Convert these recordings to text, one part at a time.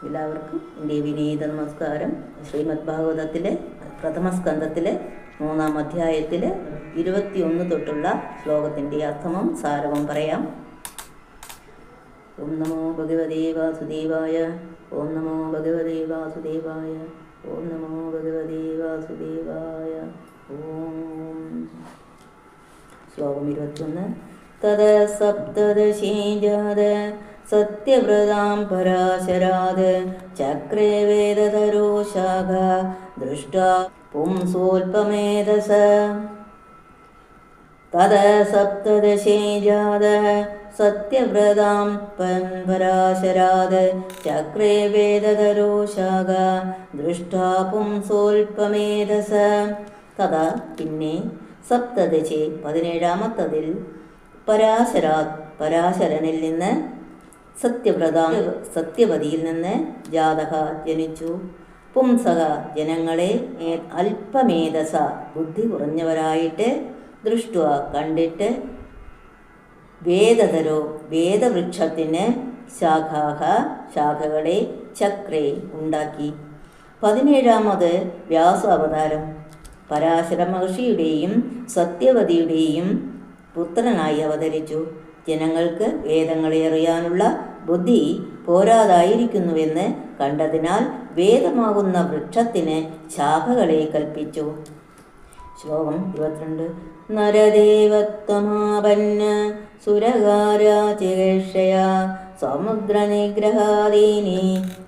എല്ലാവർക്കും എൻ്റെ വിനീത നമസ്കാരം. ശ്രീമദ് ഭാഗവതത്തിലെ പ്രഥമ സ്കന്ധത്തിലെ 3-ാം അധ്യായത്തിൽ 21 തൊട്ടുള്ള ശ്ലോകത്തിൻ്റെ അർത്ഥവും സാരവും പറയാം. ഓം നമോ ഭഗവതേ വാസുദേവായ. ഓം നമോ ഭഗവതേ വാസുദേവായ. ഓം നമോ ഭഗവതേ വാസുദേവായ. ഓം. ശ്ലോകം 21. തദ സപ്തദശീ ജാത സത്യവ്രതാം പരാശരാത് ചക്രേ വേദധരോ ശാഖ ദൃഷ്ടാ പുംസോൽപമേധസ. തദ സപ്തദശേ ജാത സത്യവ്രതാം പരാശരാത് ചക്രേ വേദധരോ ശാഖ ദൃഷ്ടാ പുംസോൽപമേധസ. തഥ പിന്നെ സപ്തദശി 17-ാമത്തതിൽ പരാശരനിൽ നിന്ന് സത്യവതിയിൽ നിന്ന് ജാതക ജനിച്ചു. പുംസക ജനങ്ങളെ അല്പമേധസ ബുദ്ധി കുറഞ്ഞവരായിട്ട് ദൃഷ്ട കണ്ടിട്ട് വേദധരോ വേദവൃക്ഷത്തിന് ശാഖകളെ ചക്രേ ഉണ്ടാക്കി. 17-ാമത് വ്യാസാവതാരം പരാശര മഹർഷിയുടെയും സത്യവതിയുടെയും പുത്രനായി അവതരിച്ചു. ജനങ്ങൾക്ക് വേദങ്ങളെ അറിയാനുള്ള ബുദ്ധി പോരാതായിരിക്കുന്നുവെന്ന് കണ്ടതിനാൽ വേദമാകുന്ന വൃക്ഷത്തിന് ശാഖകളെ കൽപ്പിച്ചു. ശ്ലോകം 22. നരദേവത്വമാപന്ന സുരകാരാചികേഷയ സമുദ്രനിഗ്രഹാദീനി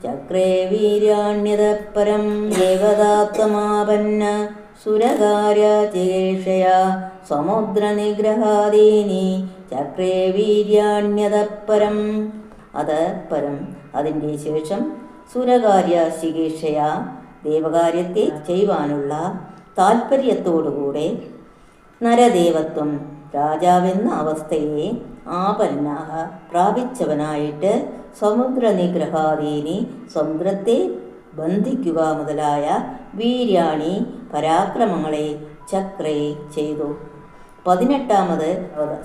ചക്രേ വീര്യാണ്യതപരം. ദേവതാത്വമാപന്ന സുരകാരാചികേഷയ സമുദ്രനിഗ്രഹാദീനി ചക്രേ വീര്യാണ്യതപരം. അത് പരം അതിൻ്റെ ശേഷം സുരകാര്യ ചികിത്സയ ദേവകാര്യത്തെ ചെയ്യുവാനുള്ള താൽപ്പര്യത്തോടുകൂടെ നരദേവത്വം രാജാവെന്ന അവസ്ഥയെ ആപന്നാഹ പ്രാപിച്ചവനായിട്ട് സമുദ്രനിഗ്രഹാദീനി സമുദ്രത്തെ ബന്ധിക്കുക മുതലായ വീര്യാണി പരാക്രമങ്ങളെ ചക്രേ ചെയ്തു. 18-ാമത്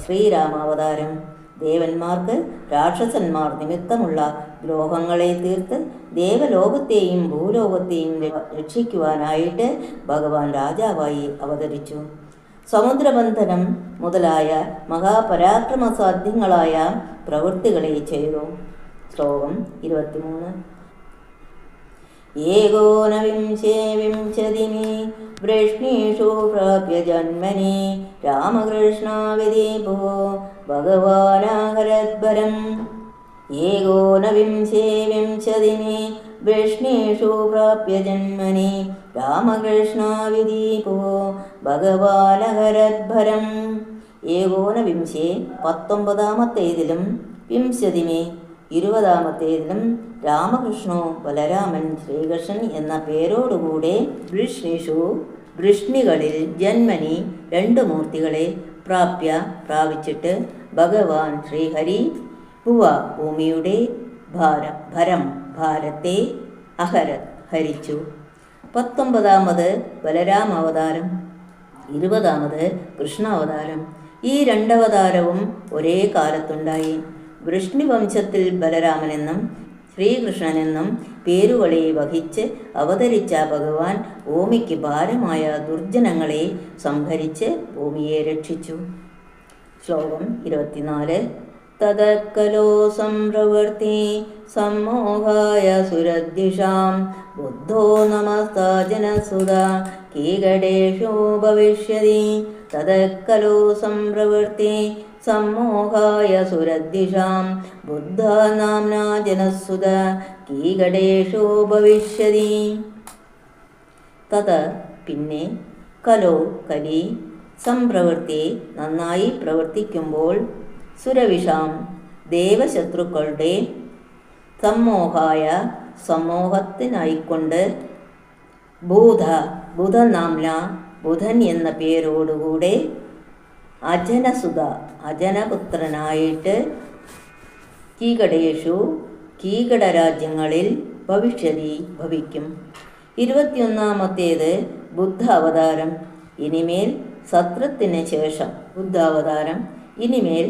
ശ്രീരാമാവതാരം ദേവന്മാർക്ക് രാക്ഷസന്മാർ നിമിത്തമുള്ള ദ്രോഹങ്ങളെ തീർത്ത് ദേവലോകത്തെയും ഭൂലോകത്തെയും രക്ഷിക്കുവാനായിട്ട് ഭഗവാൻ രാജാവായി അവതരിച്ചു. സമുദ്രബന്ധനം മുതലായ മഹാപരാക്രമസാധ്യങ്ങളായ പ്രവൃത്തികളെ ചെയ്തു. ശ്ലോകം 23. ഏകോനവിംശേ വിംശതിനി വൃഷ്ണീഷു പ്രാപ്യ ജന്മനി രാമകൃഷ്ണാവിദീപോ ഭഗവാനാഹരദ്ഭരം. ഏകോനവിംശേ വിംശതിനി വൃഷ്ണീഷു പ്രാപ്യ ജന്മനി രാമകൃഷ്ണാവിദീപോ ഭഗവാനഹരദ്ഭരം. ഏകോനവിംശേ 19-ാമത്തേതിലും വിംശതിമേ 20-ാമത്തേതിലും രാമകൃഷ്ണോ ബലരാമൻ ശ്രീകൃഷ്ണൻ എന്ന പേരോടുകൂടെ വൃഷ്ണികളിൽ ജന്മനി 2 മൂർത്തികളെ പ്രാപിച്ചിട്ട് ഭഗവാൻ ശ്രീഹരി ഭൂമിയുടെ ഭാരത്തെ ഹരിച്ചു. 19-ാമത് ബലരാമാവതാരം, 20-ാമത് കൃഷ്ണാവതാരം. ഈ 2 അവതാരവും ഒരേ കാലത്തുണ്ടായി. വൃഷ്ണിവംശത്തിൽ ബലരാമനെന്നും ശ്രീകൃഷ്ണനെന്നും പേരുകളെ വഹിച്ച് അവതരിച്ച ഭഗവാൻ ഭൂമിക്ക് ഭാരമായ ദുർജനങ്ങളെ സംഹരിച്ച് ഭൂമിയെ രക്ഷിച്ചു. ശ്ലോകം 24. തദക്കലോ സംപ്രവൃത്തി സമ്മോഹായ സുരദ്ദിഷാം ബുദ്ധോ നമസ്താജനസുത കീകടേഷു ഭവിഷ്യതി. തദക്കലോ സംപ്രവൃത്തി സമ്മോഹായ സുരദ്ദിഷാം ബുദ്ധ നാംനാ ജനസുത കീകടേഷു ഭവിഷ്യതി. തത പിന്നെ കലി സംപ്രവൃത്തി നന്നായി പ്രവർത്തിക്കുമ്പോൾ സുരവിഷാം ദേവശത്രുക്കളുടെ സമൂഹത്തിനായിക്കൊണ്ട് ബുധനാംന ബുധൻ എന്ന പേരോടുകൂടെ അജനസുത അജനപുത്രനായിട്ട് കീകടരാജ്യങ്ങളിൽ ഭവിക്കും. 21-ാമത്തേത് ബുദ്ധ അവതാരം. ഇനിമേൽ സത്രത്തിന് ശേഷം ബുദ്ധാവതാരം ഇനിമേൽ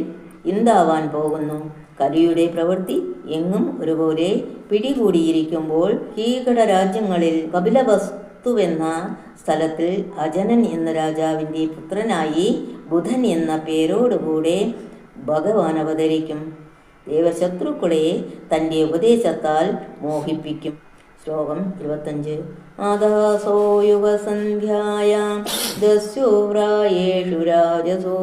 എന്താവാൻ പോകുന്നു. കലിയുടെ പ്രവൃത്തി എങ്ങും ഒരുപോലെ പിടികൂടിയിരിക്കുമ്പോൾ കീകട രാജ്യങ്ങളിൽ കപിലവസ്തുവെന്ന സ്ഥലത്തിൽ അജനൻ എന്ന രാജാവിൻ്റെ പുത്രനായി ബുധൻ എന്ന പേരോടുകൂടെ ഭഗവാൻ അവതരിക്കും. ദേവശത്രുക്കളെ തൻ്റെ ഉപദേശത്താൽ മോഹിപ്പിക്കും. ശ്ലോകം 25. ആദാസോ യുഗസന്ധ്യായാം ദസ്യോ പ്രായേഷു രാജസോ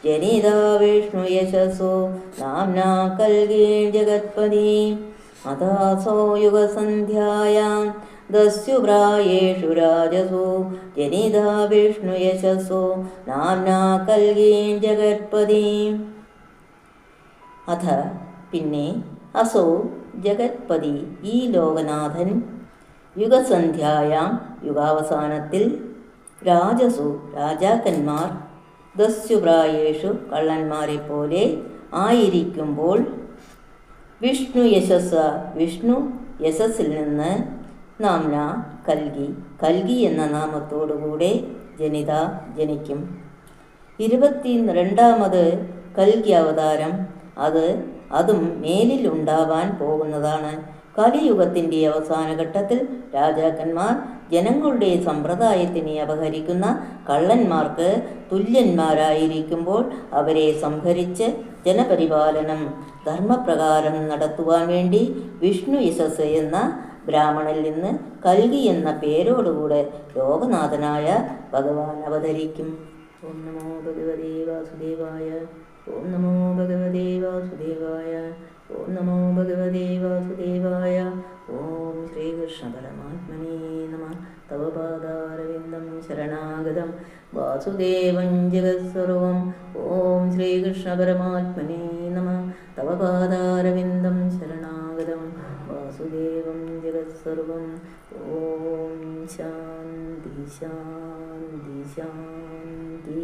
ജനിതാ വിഷ്ണു യശസോ നാംനാ കൽഗീൻ ജഗത്പതി. ആദാസോ യുഗസന്ധ്യായാം ദസ്യു പ്രായേഷു രാജസോ ജനിതാ വിഷ്ണു യശസോ നാംനാ കൽഗീൻ ജഗത്പതി. അഥ പിന്നെ അസോ ജഗത്പതി ഈ ലോകനാഥൻ യുഗസന്ധ്യായാം യുഗാവസാനത്തിൽ രാജസു രാജാക്കന്മാർ ദസ്യുപ്രായേഷു കള്ളന്മാരെ പോലെ ആയിരിക്കുമ്പോൾ വിഷ്ണു യശസ്സിൽ നിന്ന് നാംന കൽഗി എന്ന നാമത്തോടുകൂടെ ജനിത ജനിക്കും. 22ാമത് കൽഗി അവതാരം അതും മേലിൽ ഉണ്ടാവാൻ പോകുന്നതാണ്. കലിയുഗത്തിൻ്റെ അവസാന ഘട്ടത്തിൽ രാജാക്കന്മാർ ജനങ്ങളുടെ സമ്പ്രദായത്തിനെ അപഹരിക്കുന്ന കള്ളന്മാർക്ക് തുല്യന്മാരായിരിക്കുമ്പോൾ അവരെ സംഹരിച്ച് ജനപരിപാലനം ധർമ്മപ്രകാരം നടത്തുവാൻ വേണ്ടി വിഷ്ണു യശസ് എന്ന ബ്രാഹ്മണനിൽ നിന്ന് കൽഗി എന്ന പേരോടുകൂടെ ലോകനാഥനായ ഭഗവാൻ അവതരിക്കും. ഓം നമോ ഭഗവതേ വാസുദേവായ. ഓം നമോ ഭഗവതേ വാസുദേവായ. ഓം നമോ ഭഗവതേ വാസുദേവായ. ഓം ശ്രീകൃഷ്ണ പരമാത്മനേ നമഃ. തവ പാദാരവിന്ദം ശരണാഗതം വാസുദേവം ജഗത്സർവം. ഓം ശ്രീകൃഷ്ണ പരമാത്മനേ നമഃ. തവ പാദാരവിന്ദം ശരണാഗതം വാസുദേവം ജഗത്സർവം. ഓം ശാന്തി ശാന്തി ശാന്തി.